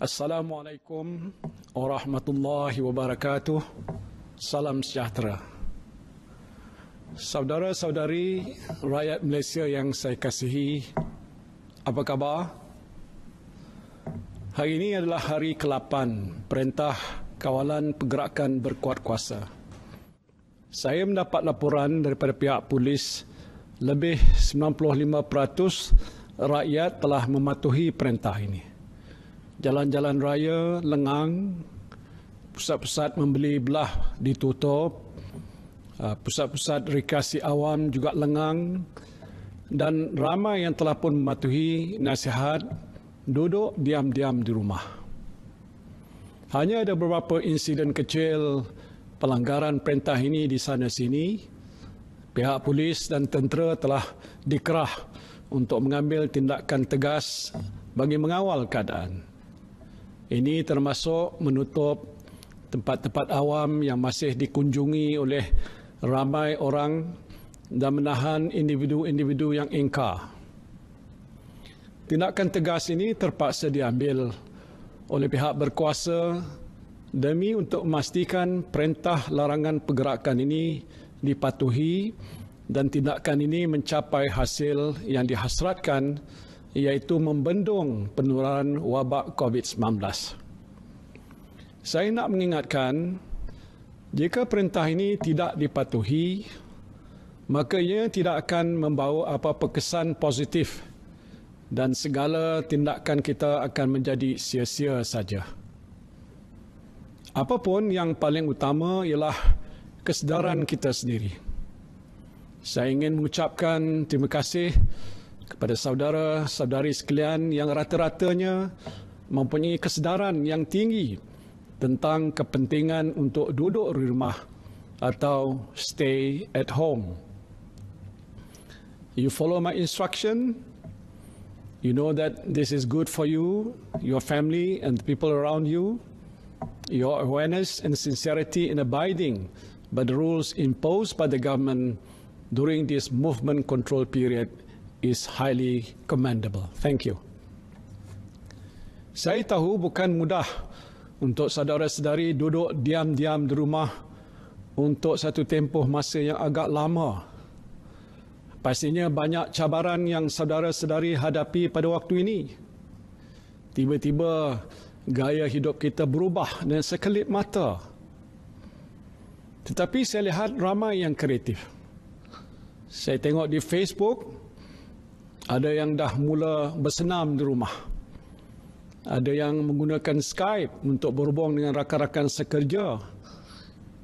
Assalamualaikum warahmatullahi wabarakatuh. Salam sejahtera. Saudara-saudari rakyat Malaysia yang saya kasihi, apa khabar? Hari ini adalah hari ke-8 Perintah Kawalan Pergerakan Berkuat Kuasa. Saya mendapat laporan daripada pihak polis lebih 95% rakyat telah mematuhi perintah ini. Jalan-jalan raya lengang, pusat-pusat membeli belah ditutup, pusat-pusat rekreasi awam juga lengang, dan ramai yang telah pun mematuhi nasihat duduk diam-diam di rumah. Hanya ada beberapa insiden kecil pelanggaran perintah ini di sana-sini. Pihak polis dan tentera telah dikerah untuk mengambil tindakan tegas bagi mengawal keadaan. Ini termasuk menutup tempat-tempat awam yang masih dikunjungi oleh ramai orang dan menahan individu-individu yang ingkar. Tindakan tegas ini terpaksa diambil oleh pihak berkuasa demi untuk memastikan perintah larangan pergerakan ini dipatuhi dan tindakan ini mencapai hasil yang dihasratkan, iaitu membendung penularan wabak COVID-19. Saya nak mengingatkan, jika perintah ini tidak dipatuhi, maka ia tidak akan membawa apa-apa kesan positif dan segala tindakan kita akan menjadi sia-sia saja. Apapun yang paling utama ialah kesedaran kita sendiri. Saya ingin mengucapkan terima kasih kepada saudara-saudari sekalian yang rata-ratanya mempunyai kesedaran yang tinggi tentang kepentingan untuk duduk di rumah atau stay at home. You follow my instruction. You know that this is good for you, your family, and the people around you. Your awareness and sincerity in abiding by the rules imposed by the government during this movement control period is highly commendable. Thank you. Saya tahu bukan mudah untuk saudara-saudari duduk diam-diam di rumah untuk satu tempoh masa yang agak lama. Pastinya banyak cabaran yang saudara-saudari hadapi pada waktu ini. Tiba-tiba gaya hidup kita berubah dengan sekelip mata. Tetapi saya lihat ramai yang kreatif. Saya tengok di Facebook, ada yang dah mula bersenam di rumah. Ada yang menggunakan Skype untuk berhubung dengan rakan-rakan sekerja.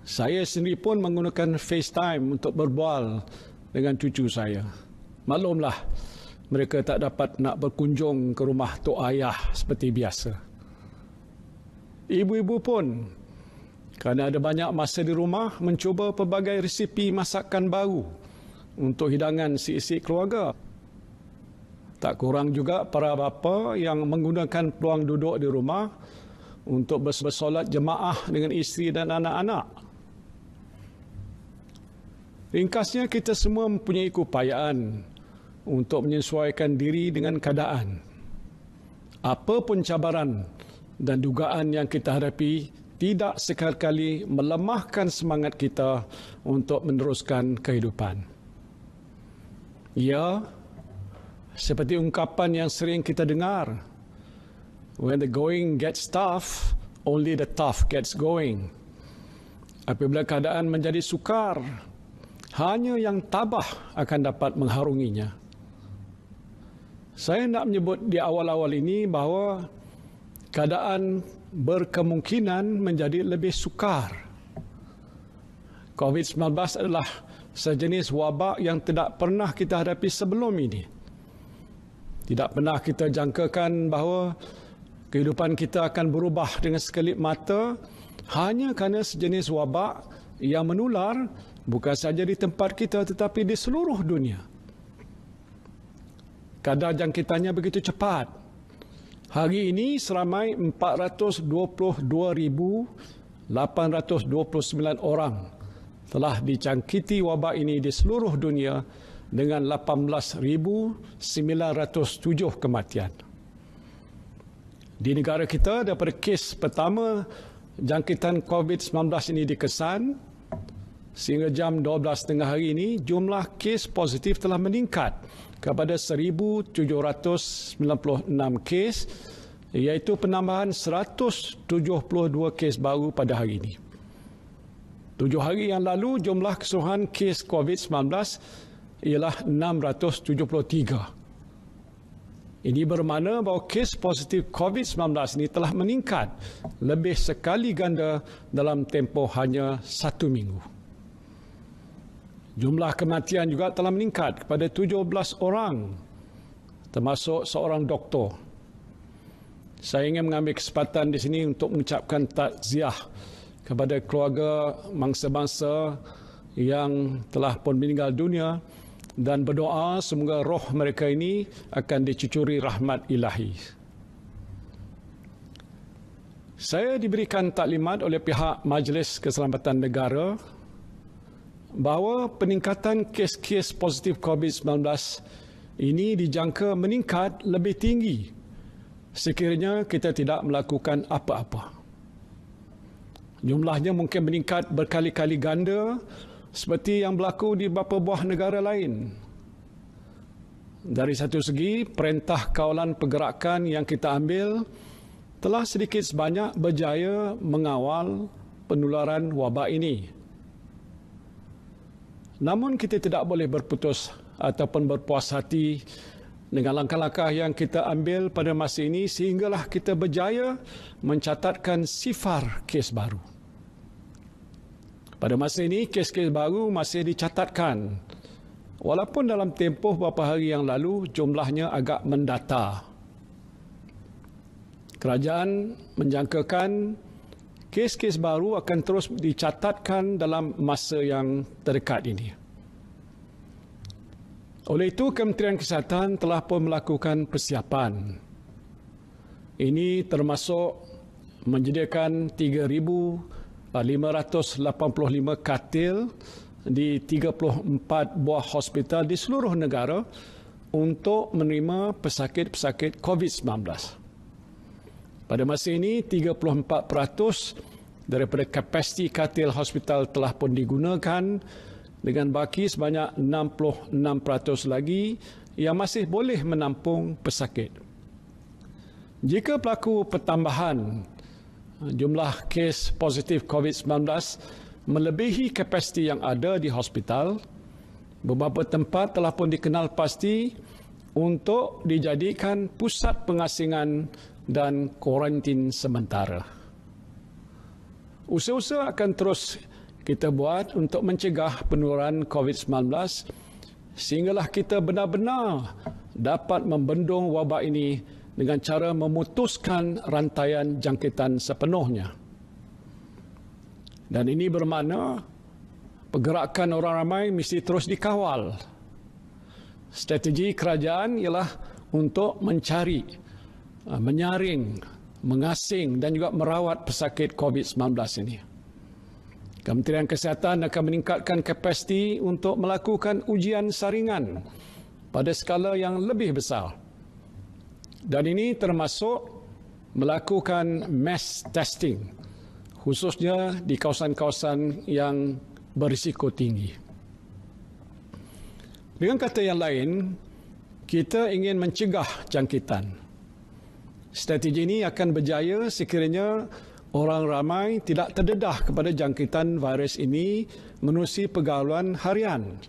Saya sendiri pun menggunakan FaceTime untuk berbual dengan cucu saya. Maklumlah, mereka tak dapat nak berkunjung ke rumah tok ayah seperti biasa. Ibu-ibu pun, kerana ada banyak masa di rumah, mencuba pelbagai resipi masakan baru untuk hidangan si-si keluarga. Tak kurang juga para bapa yang menggunakan peluang duduk di rumah untuk bersolat jemaah dengan isteri dan anak-anak. Ringkasnya, kita semua mempunyai keupayaan untuk menyesuaikan diri dengan keadaan. Apa pun cabaran dan dugaan yang kita hadapi tidak sekali-kali melemahkan semangat kita untuk meneruskan kehidupan. Ya, seperti ungkapan yang sering kita dengar, when the going gets tough, only the tough gets going. Apabila keadaan menjadi sukar, hanya yang tabah akan dapat mengharunginya. Saya nak menyebut di awal-awal ini bahawa keadaan berkemungkinan menjadi lebih sukar. COVID-19 adalah sejenis wabak yang tidak pernah kita hadapi sebelum ini. Tidak pernah kita jangkakan bahawa kehidupan kita akan berubah dengan sekelip mata hanya kerana sejenis wabak yang menular bukan sahaja di tempat kita tetapi di seluruh dunia. Kadar jangkitannya begitu cepat. Hari ini seramai 422,829 orang telah dijangkiti wabak ini di seluruh dunia dengan 18,907 kematian. Di negara kita, daripada kes pertama jangkitan COVID-19 ini dikesan, sehingga jam 12.30 hari ini, jumlah kes positif telah meningkat kepada 1,796 kes, iaitu penambahan 172 kes baru pada hari ini. 7 hari yang lalu, jumlah keseluruhan kes COVID-19 ialah 673. Ini bermakna bahawa kes positif COVID-19 ini telah meningkat lebih sekali ganda dalam tempoh hanya 1 minggu. Jumlah kematian juga telah meningkat kepada 17 orang, termasuk seorang doktor. Saya ingin mengambil kesempatan di sini untuk mengucapkan takziah kepada keluarga mangsa-mangsa yang telah pun meninggal dunia dan berdoa semoga roh mereka ini akan dicucuri rahmat ilahi. Saya diberikan taklimat oleh pihak Majlis Keselamatan Negara bahawa peningkatan kes-kes positif COVID-19 ini dijangka meningkat lebih tinggi sekiranya kita tidak melakukan apa-apa. Jumlahnya mungkin meningkat berkali-kali ganda seperti yang berlaku di beberapa buah negara lain. Dari satu segi, perintah kawalan pergerakan yang kita ambil telah sedikit sebanyak berjaya mengawal penularan wabak ini. Namun kita tidak boleh berputus ataupun berpuas hati dengan langkah-langkah yang kita ambil pada masa ini sehinggalah kita berjaya mencatatkan sifar kes baru. Pada masa ini, kes-kes baru masih dicatatkan. Walaupun dalam tempoh beberapa hari yang lalu, jumlahnya agak mendata. Kerajaan menjangkakan kes-kes baru akan terus dicatatkan dalam masa yang terdekat ini. Oleh itu, Kementerian Kesihatan telah pun melakukan persiapan. Ini termasuk menyediakan 3,585 katil di 34 buah hospital di seluruh negara untuk menerima pesakit-pesakit COVID-19. Pada masa ini, 34% daripada kapasiti katil hospital telah pun digunakan dengan baki sebanyak 66% lagi yang masih boleh menampung pesakit. Jika berlaku pertambahan jumlah kes positif COVID-19 melebihi kapasiti yang ada di hospital, beberapa tempat telah pun dikenal pasti untuk dijadikan pusat pengasingan dan kuarantin sementara. Usaha-usaha akan terus kita buat untuk mencegah penularan COVID-19 sehinggalah kita benar-benar dapat membendung wabak ini dengan cara memutuskan rantaian jangkitan sepenuhnya. Dan ini bermakna pergerakan orang ramai mesti terus dikawal. Strategi kerajaan ialah untuk mencari, menyaring, mengasing dan juga merawat pesakit COVID-19 ini. Kementerian Kesihatan akan meningkatkan kapasiti untuk melakukan ujian saringan pada skala yang lebih besar. Dan ini termasuk melakukan mass testing, khususnya di kawasan-kawasan yang berisiko tinggi. Dengan kata yang lain, kita ingin mencegah jangkitan. Strategi ini akan berjaya sekiranya orang ramai tidak terdedah kepada jangkitan virus ini menerusi pergaulan harian.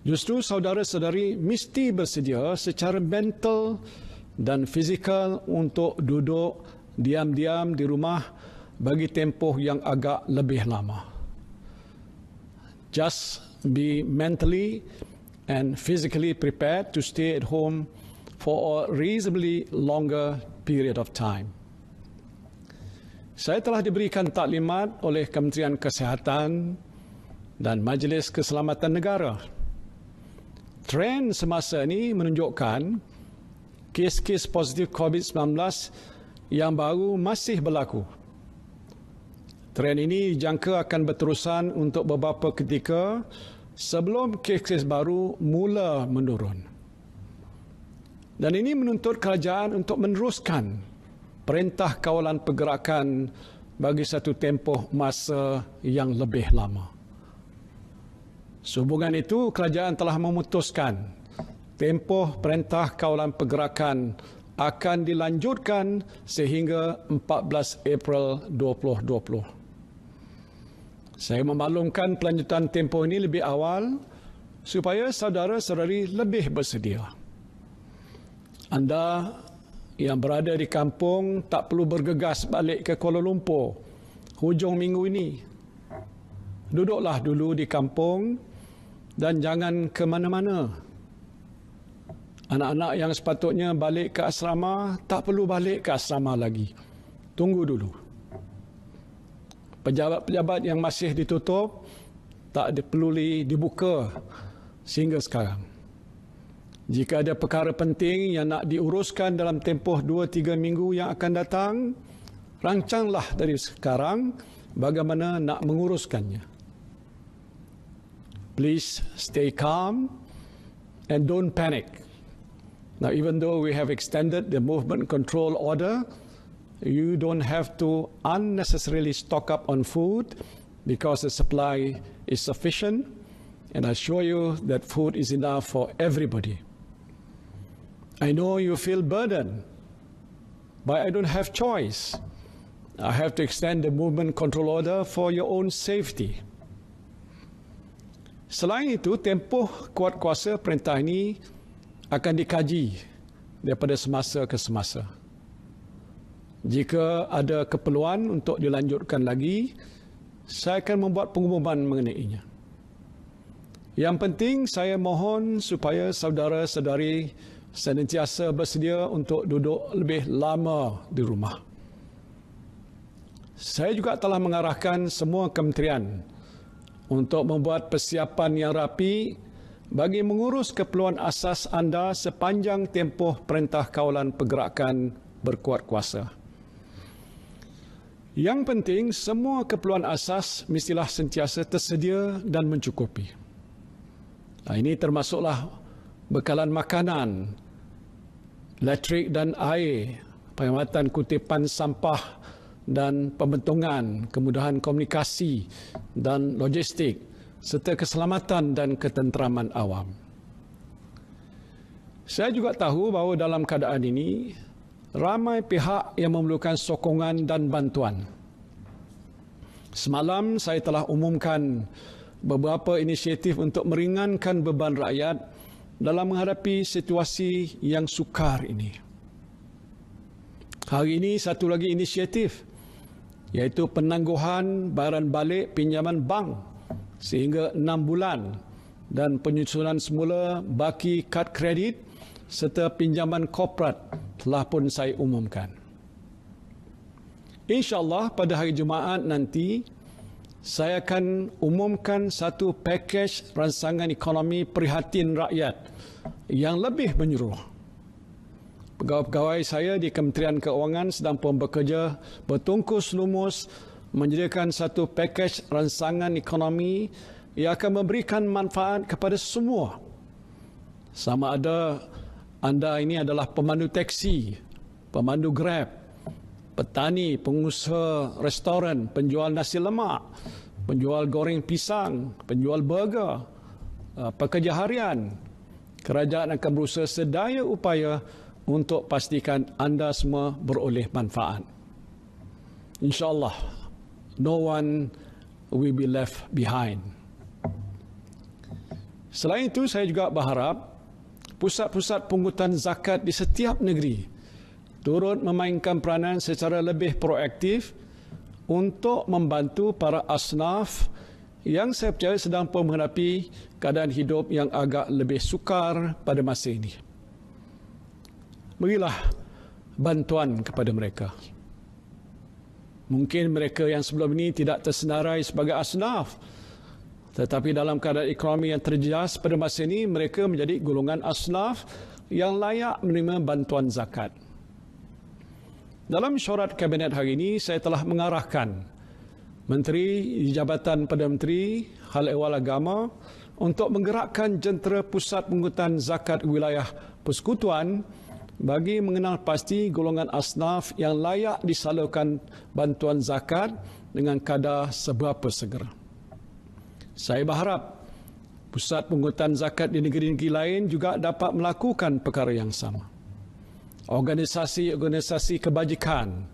Justru saudara-saudari mesti bersedia secara mental dan fizikal untuk duduk diam-diam di rumah bagi tempoh yang agak lebih lama. Just be mentally and physically prepared to stay at home for a reasonably longer period of time. Saya telah diberikan taklimat oleh Kementerian Kesihatan dan Majlis Keselamatan Negara. Trend semasa ini menunjukkan kes-kes positif COVID-19 yang baru masih berlaku. Trend ini dijangka akan berterusan untuk beberapa ketika sebelum kes-kes baru mula menurun. Dan ini menuntut kerajaan untuk meneruskan perintah kawalan pergerakan bagi satu tempoh masa yang lebih lama. Sehubungan itu, kerajaan telah memutuskan tempoh perintah kawalan pergerakan akan dilanjutkan sehingga 14 April 2020. Saya memaklumkan pelanjutan tempoh ini lebih awal supaya saudara-saudari lebih bersedia. Anda yang berada di kampung tak perlu bergegas balik ke Kuala Lumpur hujung minggu ini. Duduklah dulu di kampung dan jangan ke mana-mana. Anak-anak yang sepatutnya balik ke asrama tak perlu balik ke asrama lagi. Tunggu dulu. Pejabat-pejabat yang masih ditutup tak perlu dibuka sehingga sekarang. Jika ada perkara penting yang nak diuruskan dalam tempoh 2-3 minggu yang akan datang, rancanglah dari sekarang bagaimana nak menguruskannya. Please stay calm and don't panic. Now, even though we have extended the movement control order, you don't have to unnecessarily stock up on food because the supply is sufficient, and I assure you that food is enough for everybody. I know you feel burdened, but I don't have choice. I have to extend the movement control order for your own safety. Selain itu, tempoh kuat kuasa perintah ini akan dikaji daripada semasa ke semasa. Jika ada keperluan untuk dilanjutkan lagi, saya akan membuat pengumuman mengenainya. Yang penting, saya mohon supaya saudara-saudari senantiasa bersedia untuk duduk lebih lama di rumah. Saya juga telah mengarahkan semua kementerian untuk membuat persiapan yang rapi bagi mengurus keperluan asas anda sepanjang tempoh perintah kawalan pergerakan berkuat kuasa. Yang penting, semua keperluan asas mestilah sentiasa tersedia dan mencukupi. Ini termasuklah bekalan makanan, elektrik dan air, perkhidmatan kutipan sampah dan pembentungan, kemudahan komunikasi dan logistik, serta keselamatan dan ketenteraman awam. Saya juga tahu bahawa dalam keadaan ini, ramai pihak yang memerlukan sokongan dan bantuan. Semalam saya telah umumkan beberapa inisiatif untuk meringankan beban rakyat dalam menghadapi situasi yang sukar ini. Hari ini satu lagi inisiatif, iaitu penangguhan bayaran balik pinjaman bank sehingga 6 bulan dan penyusunan semula baki kad kredit serta pinjaman korporat telah pun saya umumkan. InsyaAllah pada hari Jumaat nanti, saya akan umumkan satu pakej rancangan ekonomi prihatin rakyat yang lebih menyeluruh. Pegawai-pegawai saya di Kementerian Keuangan sedang pun bekerja bertungkus lumus menyediakan satu pakej rancangan ekonomi yang akan memberikan manfaat kepada semua. Sama ada anda ini adalah pemandu teksi, pemandu Grab, petani, pengusaha restoran, penjual nasi lemak, penjual goreng pisang, penjual burger, pekerja harian. Kerajaan akan berusaha sedaya upaya untuk pastikan anda semua beroleh manfaat. InsyaAllah, no one will be left behind. Selain itu, saya juga berharap pusat-pusat pungutan zakat di setiap negeri turut memainkan peranan secara lebih proaktif untuk membantu para asnaf yang saya percaya sedang pun menghadapi keadaan hidup yang agak lebih sukar pada masa ini. Berilah bantuan kepada mereka. Mungkin mereka yang sebelum ini tidak tersenarai sebagai asnaf, tetapi dalam keadaan ekonomi yang terjejas pada masa ini, mereka menjadi golongan asnaf yang layak menerima bantuan zakat. Dalam mesyuarat Kabinet hari ini, saya telah mengarahkan Menteri di Jabatan Perdana Menteri Hal Ehwal Agama untuk menggerakkan jentera pusat pungutan zakat wilayah persekutuan bagi mengenal pasti golongan asnaf yang layak disalurkan bantuan zakat dengan kadar seberapa segera. Saya berharap pusat pungutan zakat di negeri-negeri lain juga dapat melakukan perkara yang sama. Organisasi-organisasi kebajikan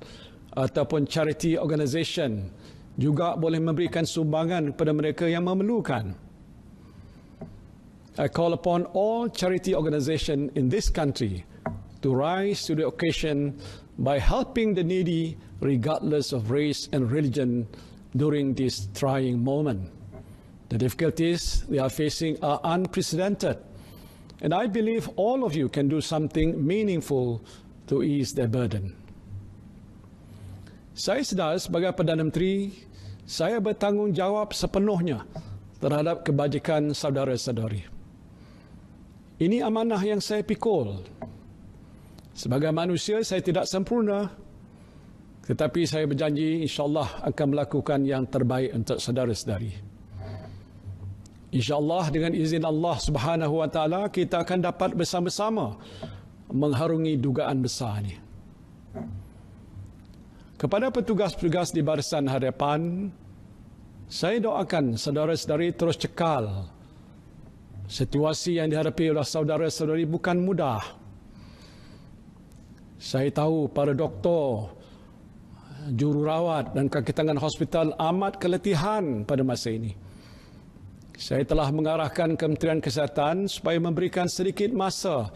ataupun charity organisation juga boleh memberikan sumbangan kepada mereka yang memerlukan. I call upon all charity organizations in this country to rise to the occasion by helping the needy regardless of race and religion during this trying moment. The difficulties they are facing are unprecedented, and I believe all of you can do something meaningful to ease their burden. Saya sedar sebagai Perdana Menteri, saya bertanggungjawab sepenuhnya terhadap kebajikan saudara-saudari. Ini amanah yang saya pikul. Sebagai manusia, saya tidak sempurna, tetapi saya berjanji insyaAllah akan melakukan yang terbaik untuk saudara-saudari. InsyaAllah dengan izin Allah Subhanahu Wa Taala kita akan dapat bersama-sama mengharungi dugaan besar ini. Kepada petugas-petugas di Barisan Hadapan, saya doakan saudara-saudari terus cekal. Situasi yang dihadapi oleh saudara-saudari bukan mudah. Saya tahu para doktor, jururawat dan kaki tangan hospital amat keletihan pada masa ini. Saya telah mengarahkan Kementerian Kesihatan supaya memberikan sedikit masa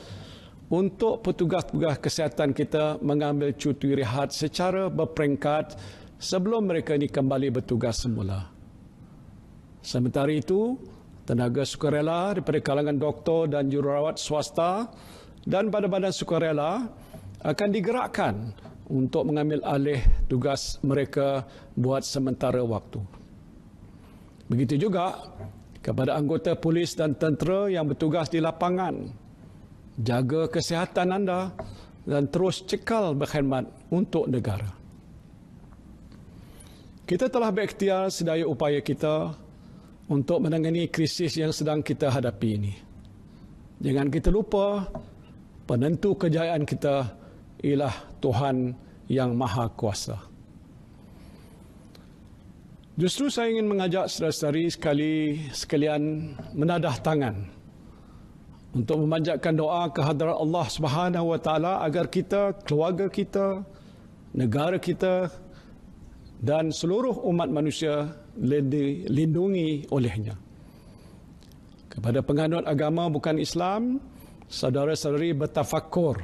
untuk petugas-petugas kesihatan kita mengambil cuti rehat secara berperingkat sebelum mereka ini kembali bertugas semula. Sementara itu, tenaga sukarela daripada kalangan doktor dan jururawat swasta dan badan-badan sukarela akan digerakkan untuk mengambil alih tugas mereka buat sementara waktu. Begitu juga kepada anggota polis dan tentera yang bertugas di lapangan, jaga kesihatan anda dan terus cekal berkhidmat untuk negara. Kita telah berikhtiar sedaya upaya kita untuk menangani krisis yang sedang kita hadapi ini. Jangan kita lupa, penentu kejayaan kita ialah Tuhan yang Maha Kuasa. Justru saya ingin mengajak saudara-saudari sekalian menadah tangan untuk memanjatkan doa ke hadrat Allah Subhanahu Wa Taala agar kita, keluarga kita, negara kita dan seluruh umat manusia dilindungi olehnya. Kepada penganut agama bukan Islam, saudara-saudari bertafakur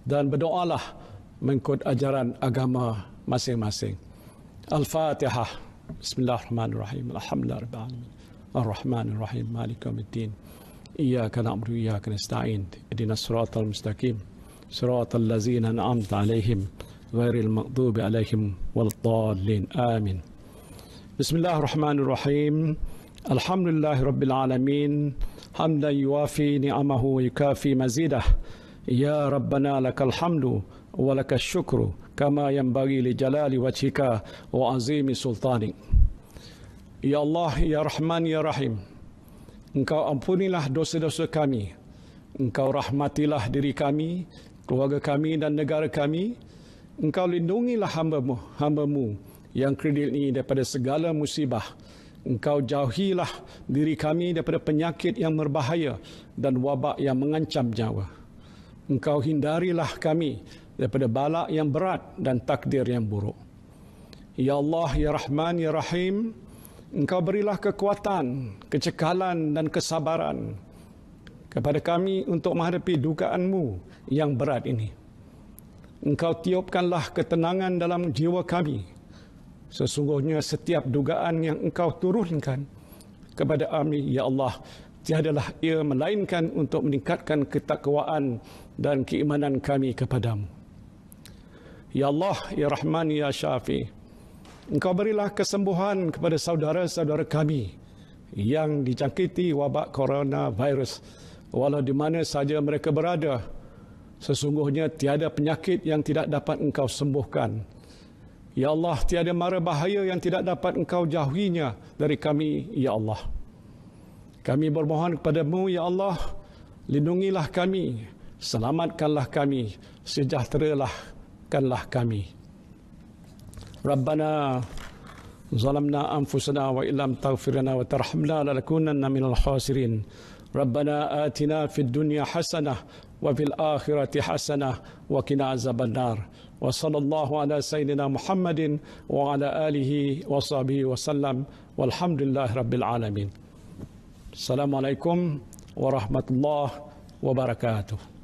dan berdoalah mengikut ajaran agama masing-masing. Al-Fatihah. Bismillahirrahmanirrahim. Alhamdulillahirabbil alamin. Arrahmanir rahim. Maliki yaumiddin. Iyyaka na'budu wa iyyaka nasta'in. Ihdinas siratal mustaqim. Siratal ladzina an'amta 'alaihim ghairil maghdubi 'alaihim waladdallin. Amin. Bismillahirrahmanirrahim. Alhamdulillahirabbil alamin. Hamdan yuwafi ni'amahu wa yukafi mazidah. Ya Rabbana lakal hamdu wa lakal syukru kama yanbaghi li jalali wajhika wa azimi sultanik. Ya Allah, Ya Rahman, Ya Rahim, Engkau ampunilah dosa-dosa kami, Engkau rahmatilah diri kami, keluarga kami dan negara kami, Engkau lindungilah hamba-Mu yang kredit ini daripada segala musibah, Engkau jauhilah diri kami daripada penyakit yang berbahaya dan wabak yang mengancam nyawa. Engkau hindarilah kami daripada bala yang berat dan takdir yang buruk. Ya Allah, Ya Rahman, Ya Rahim, Engkau berilah kekuatan, kecekalan dan kesabaran kepada kami untuk menghadapi dugaan-Mu yang berat ini. Engkau tiupkanlah ketenangan dalam jiwa kami. Sesungguhnya setiap dugaan yang Engkau turunkan kepada kami, Ya Allah, tiadalah ia melainkan untuk meningkatkan ketakwaan dan keimanan kami kepadamu. Ya Allah, Ya Rahman, Ya Syafi, Engkau berilah kesembuhan kepada saudara-saudara kami yang dijangkiti wabak coronavirus, walau di mana saja mereka berada. Sesungguhnya tiada penyakit yang tidak dapat Engkau sembuhkan. Ya Allah, tiada mara bahaya yang tidak dapat Engkau jauhinya dari kami, Ya Allah. Kami bermohon kepadamu, Ya Allah, lindungilah kami selamatkanlah kami, sejahteralah kami. Rabbana zalamna anfusana wa illam taghfir lana wa tarhamna lanakunanna minal khasirin. Rabbana atina fid dunya hasanah wa fil akhirati hasanah wa qina azabannar. Wa sallallahu ala sayyidina Muhammadin wa ala alihi wa sahbihi wa sallam walhamdulillahi rabbil alamin. Assalamualaikum warahmatullahi wabarakatuh.